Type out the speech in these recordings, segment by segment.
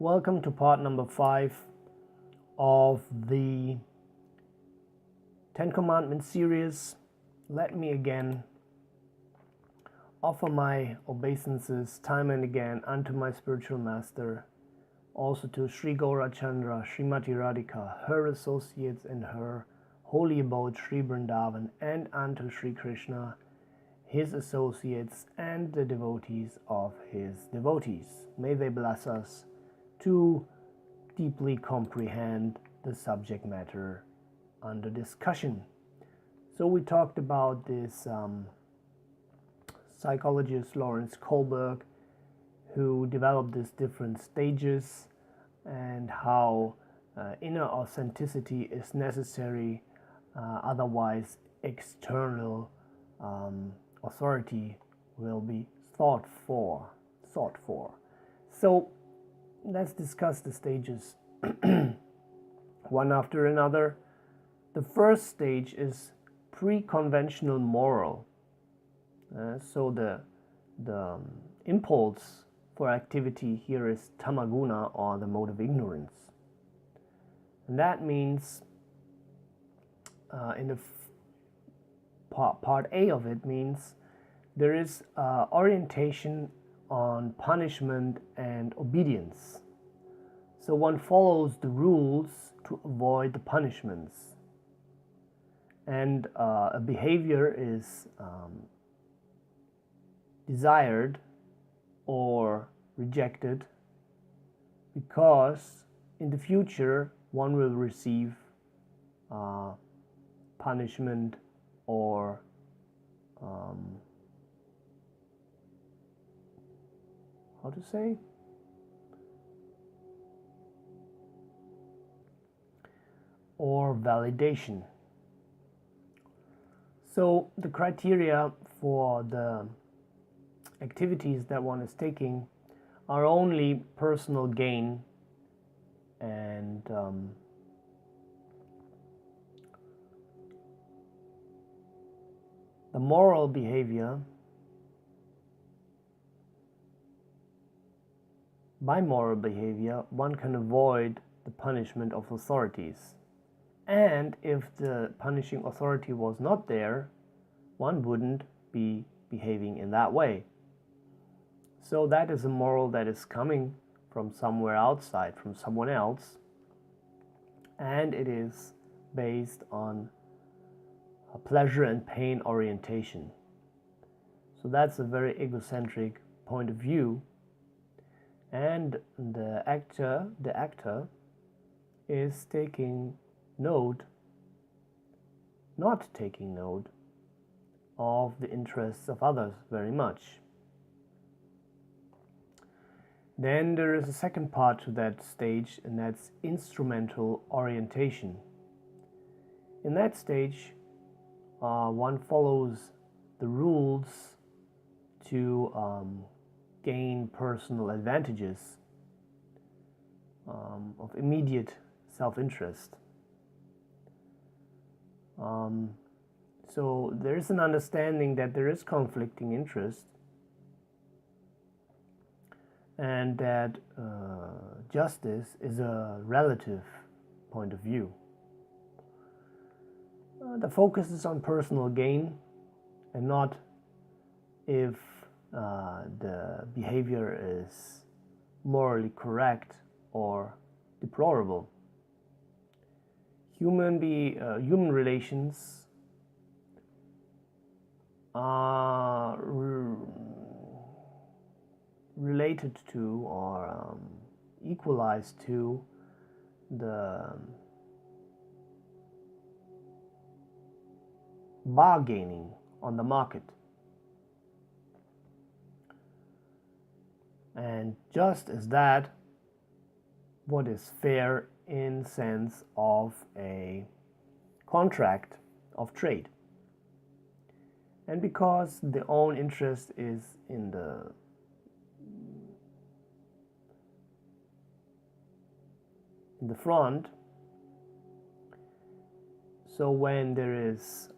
Welcome to part number 5 of the 10 Commandments series. Let me again offer my obeisances time and again unto my spiritual master, also to Shri Gaurachandra, Srimati Radhika, her associates in her holy abode Shri Vrindavan, and unto Shri Krishna, his associates, and the devotees of his devotees. May they bless us to deeply comprehend the subject matter under discussion. So we talked about this psychologist Lawrence Kohlberg, who developed these different stages and how inner authenticity is necessary, otherwise external authority will be sought for. So let's discuss the stages one after another. The first stage is pre-conventional moral. So the impulse for activity here is tamaguna, or the mode of ignorance. And that means in the part A of it means there is orientation on punishment and obedience. So one follows the rules to avoid the punishments. And a behavior is desired or rejected because in the future one will receive punishment or how to say? Or validation. So the criteria for the activities that one is taking are only personal gain and the moral behavior. By moral behavior, one can avoid the punishment of authorities. And if the punishing authority was not there, one wouldn't be behaving in that way. So that is a moral that is coming from somewhere outside, from someone else, and it is based on a pleasure and pain orientation. So that's a very egocentric point of view. And the actor is not taking note of the interests of others very much. Then there is a second part to that stage, and that's instrumental orientation. In that stage, one follows the rules to gain personal advantages of immediate self-interest. So there is an understanding that there is conflicting interest, and that justice is a relative point of view. The focus is on personal gain and not if the behavior is morally correct or deplorable. Human relations are related to or equalized to the bargaining on the market. And just as that, what is fair in sense of a contract of trade. And because the own interest is in the front, so when there is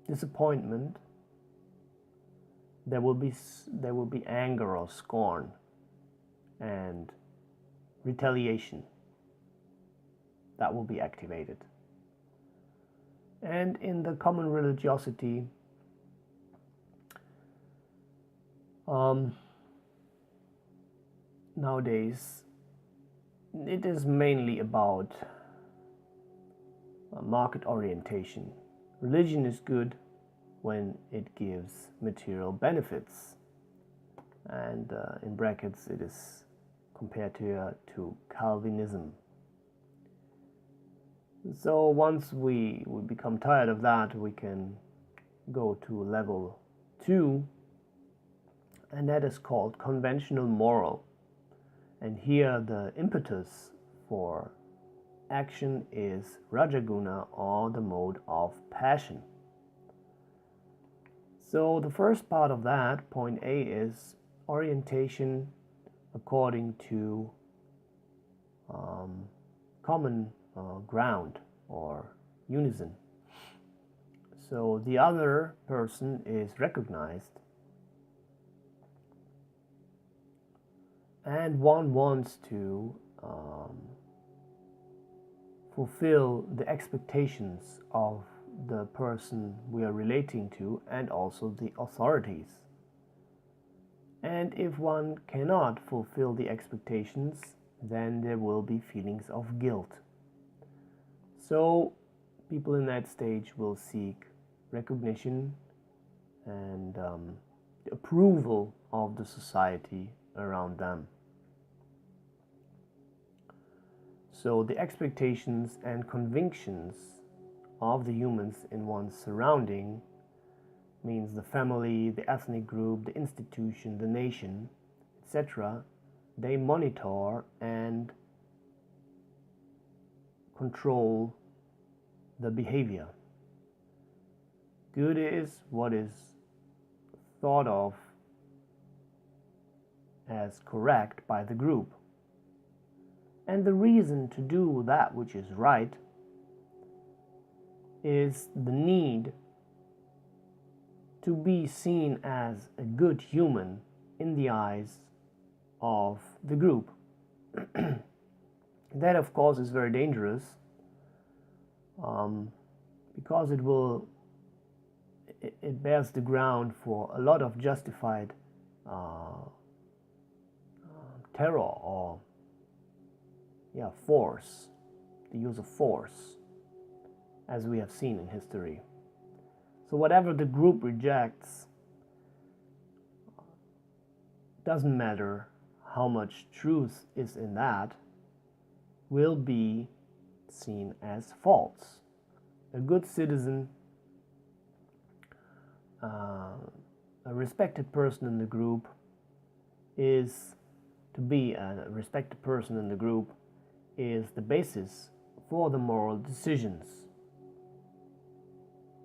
disappointment, there will be anger or scorn. and retaliation that will be activated. And in the common religiosity, nowadays it is mainly about market orientation. Religion is good when it gives material benefits, and in brackets it is compared to Calvinism. So once we become tired of that, we can go to level 2, and that is called conventional moral. And here the impetus for action is Rajaguna, or the mode of passion. So the first part of that, point A, is orientation according to common ground or unison. So the other person is recognized, and one wants to fulfill the expectations of the person we are relating to, and also the authorities. And if one cannot fulfill the expectations, then there will be feelings of guilt. So people in that stage will seek recognition and the approval of the society around them. So the expectations and convictions of the humans in one's surrounding, means the family, the ethnic group, the institution, the nation, etc., they monitor and control the behavior. Good is what is thought of as correct by the group. And the reason to do that which is right is the need to be seen as a good human in the eyes of the group. That, of course, is very dangerous, because it bears the ground for a lot of justified terror or force, the use of force, as we have seen in history. So whatever the group rejects, doesn't matter how much truth is in that, will be seen as false. A good citizen, a respected person in the group, is to be a respected person in the group is the basis for the moral decisions.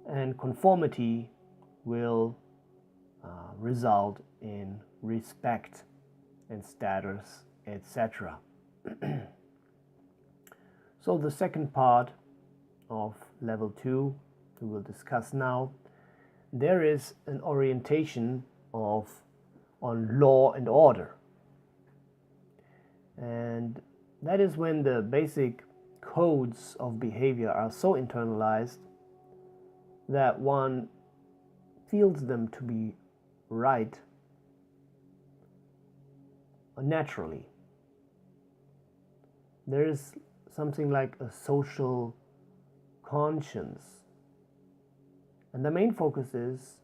And conformity will result in respect and status, etc. So the second part of level 2 we will discuss now, there is an orientation on law and order. And that is when the basic codes of behavior are so internalized that one feels them to be right naturally. There is something like a social conscience, and the main focus is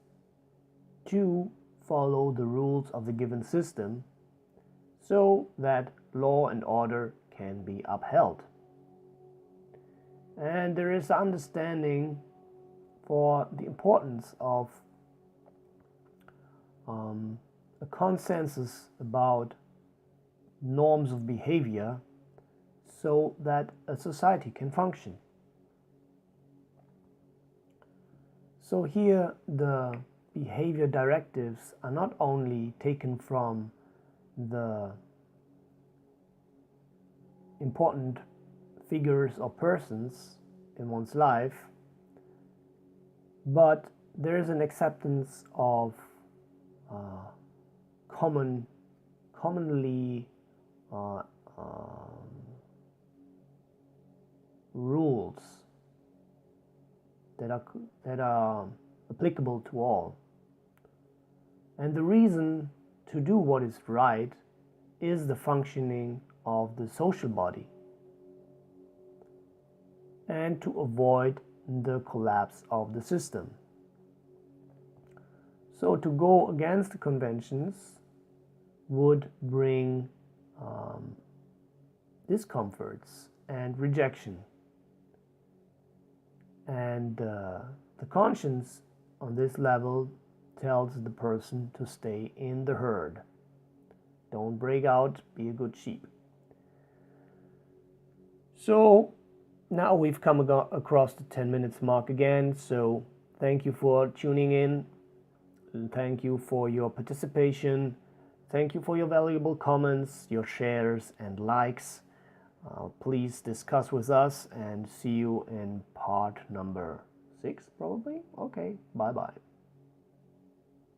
to follow the rules of the given system so that law and order can be upheld. And there is understanding for the importance of a consensus about norms of behavior so that a society can function. So here the behavior directives are not only taken from the important figures or persons in one's life, but there is an acceptance of commonly rules that are applicable to all. And the reason to do what is right is the functioning of the social body, and to avoid the collapse of the system. So to go against the conventions would bring discomforts and rejection. And the conscience on this level tells the person to stay in the herd. Don't break out, be a good sheep. So now we've come across the 10 minutes mark again, so thank you for tuning in, and thank you for your participation, thank you for your valuable comments, your shares and likes. Please discuss with us, and see you in part number 6 probably. Okay, bye bye.